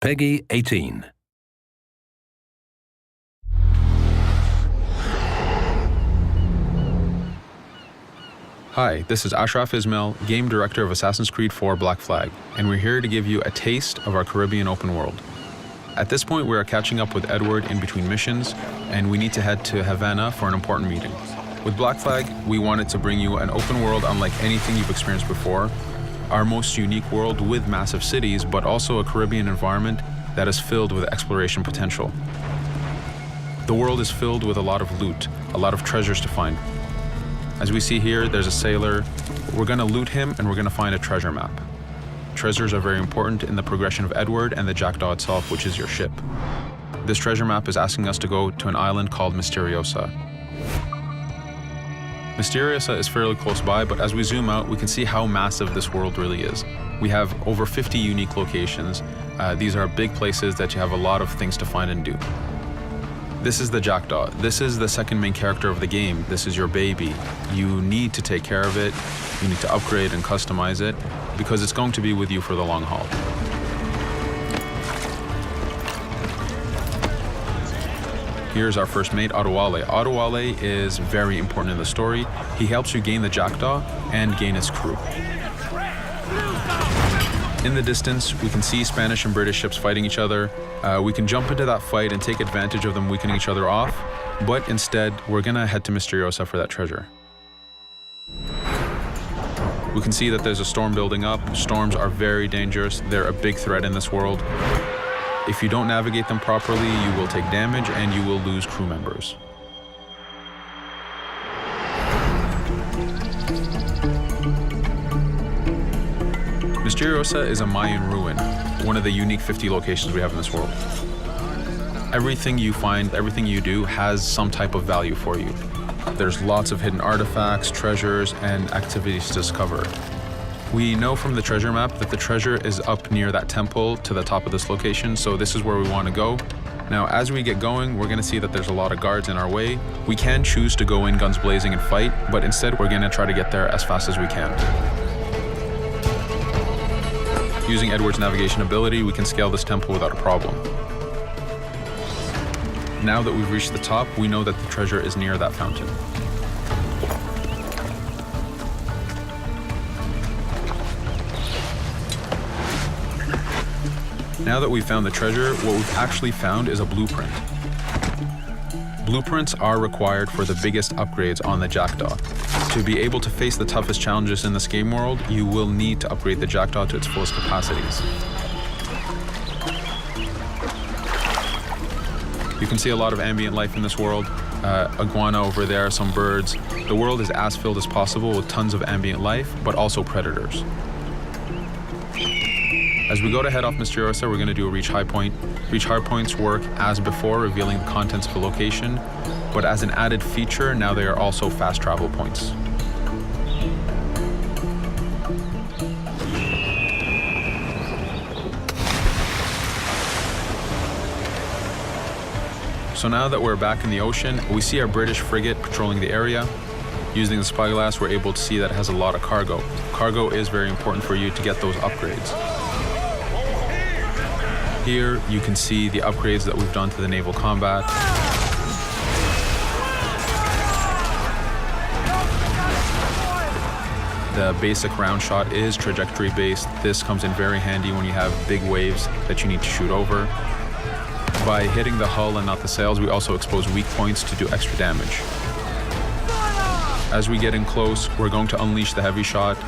Peggy 18. Hi, this is Ashraf Ismail, Game Director of Assassin's Creed 4 Black Flag, and we're here to give you a taste of our Caribbean open world. At this point, we are catching up with Edward in between missions, and we need to head to Havana for an important meeting. With Black Flag, we wanted to bring you an open world unlike anything you've experienced before, our most unique world with massive cities, but also a Caribbean environment that is filled with exploration potential. The world is filled with a lot of loot, a lot of treasures to find. As we see here, there's a sailor. We're gonna loot him and we're gonna find a treasure map. Treasures are very important in the progression of Edward and the Jackdaw itself, which is your ship. This treasure map is asking us to go to an island called Misteriosa. Misteriosa is fairly close by, but as we zoom out, we can see how massive this world really is. We have over 50 unique locations. These are big places that you have a lot of things to find and do. This is the Jackdaw. This is the second main character of the game. This is your baby. You need to take care of it. You need to upgrade and customize it because it's going to be with you for the long haul. Here's our first mate, Adewale. Adewale is very important in the story. He helps you gain the Jackdaw and gain its crew. In the distance, we can see Spanish and British ships fighting each other. We can jump into that fight and take advantage of them weakening each other off, but instead, we're gonna head to Misteriosa for that treasure. We can see that there's a storm building up. Storms are very dangerous. They're a big threat in this world. If you don't navigate them properly, you will take damage and you will lose crew members. Misteriosa is a Mayan ruin, one of the unique 50 locations we have in this world. Everything you find, everything you do has some type of value for you. There's lots of hidden artifacts, treasures, and activities to discover. We know from the treasure map that the treasure is up near that temple to the top of this location, so this is where we want to go. Now, as we get going, we're going to see that there's a lot of guards in our way. We can choose to go in guns blazing and fight, but instead we're going to try to get there as fast as we can. Using Edward's navigation ability, we can scale this temple without a problem. Now that we've reached the top, we know that the treasure is near that fountain. Now that we've found the treasure, what we've actually found is a blueprint. Blueprints are required for the biggest upgrades on the Jackdaw. To be able to face the toughest challenges in this game world, you will need to upgrade the Jackdaw to its fullest capacities. You can see a lot of ambient life in this world. Iguana over there, some birds. The world is as filled as possible with tons of ambient life, but also predators. As we go to head off Misteriosa, we're going to do a reach high point. Reach high points work as before, revealing the contents of a location, but as an added feature, now they are also fast travel points. So now that we're back in the ocean, we see our British frigate patrolling the area. Using the spyglass, we're able to see that it has a lot of cargo. Cargo is very important for you to get those upgrades. Here, you can see the upgrades that we've done to the naval combat. The basic round shot is trajectory based. This comes in very handy when you have big waves that you need to shoot over. By hitting the hull and not the sails, we also expose weak points to do extra damage. As we get in close, we're going to unleash the heavy shot.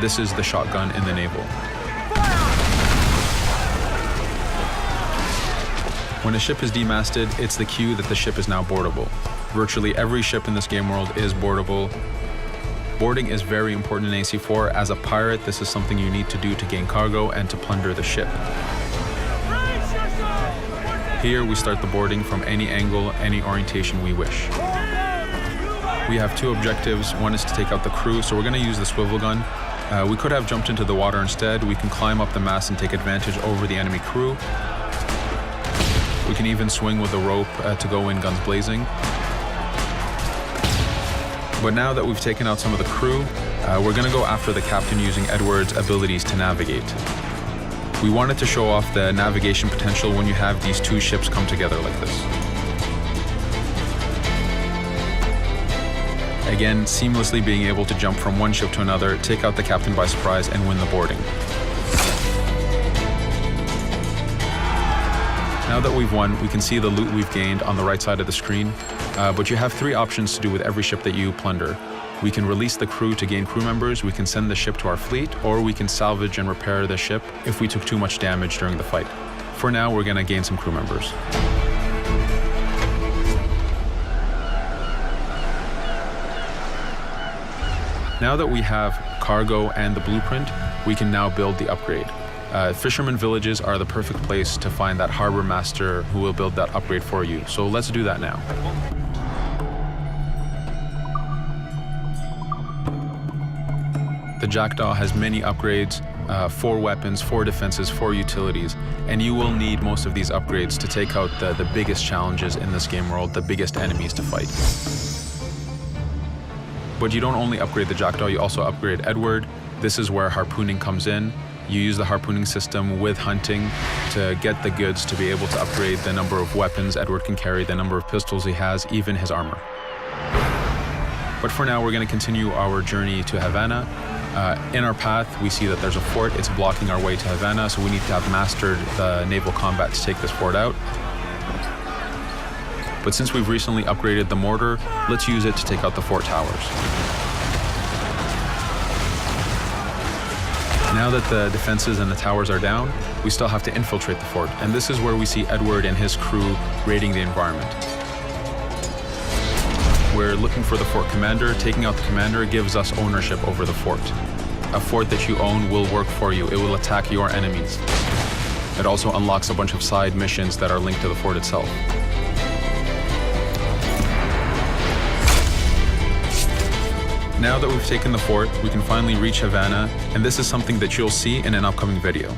This is the shotgun in the naval. When a ship is demasted, it's the cue that the ship is now boardable. Virtually every ship in this game world is boardable. Boarding is very important in AC4. As a pirate, this is something you need to do to gain cargo and to plunder the ship. Here, we start the boarding from any angle, any orientation we wish. We have two objectives. One is to take out the crew, so we're going to use the swivel gun. We could have jumped into the water instead. We can climb up the mast and take advantage over the enemy crew. We can even swing with the rope to go in guns blazing. But now that we've taken out some of the crew, we're going to go after the captain using Edward's abilities to navigate. We wanted to show off the navigation potential when you have these two ships come together like this. Again, seamlessly being able to jump from one ship to another, take out the captain by surprise, and win the boarding. Now that we've won, we can see the loot we've gained on the right side of the screen, but you have three options to do with every ship that you plunder. We can release the crew to gain crew members, we can send the ship to our fleet, or we can salvage and repair the ship if we took too much damage during the fight. For now, we're going to gain some crew members. Now that we have cargo and the blueprint, we can now build the upgrade. Fisherman villages are the perfect place to find that harbor master who will build that upgrade for you. So let's do that now. The Jackdaw has many upgrades, 4 weapons, 4 defenses, 4 utilities, and you will need most of these upgrades to take out the biggest challenges in this game world, the biggest enemies to fight. But you don't only upgrade the Jackdaw, you also upgrade Edward. This is where harpooning comes in. You use the harpooning system with hunting to get the goods to be able to upgrade the number of weapons Edward can carry, the number of pistols he has, even his armor. But for now, we're going to continue our journey to Havana. In our path, we see that there's a fort. It's blocking our way to Havana, so we need to have mastered the naval combat to take this fort out. But since we've recently upgraded the mortar, let's use it to take out the fort towers. Now that the defenses and the towers are down, we still have to infiltrate the fort, and this is where we see Edward and his crew raiding the environment. We're looking for the fort commander. Taking out the commander gives us ownership over the fort. A fort that you own will work for you. It will attack your enemies. It also unlocks a bunch of side missions that are linked to the fort itself. Now that we've taken the fort, we can finally reach Havana, and this is something that you'll see in an upcoming video.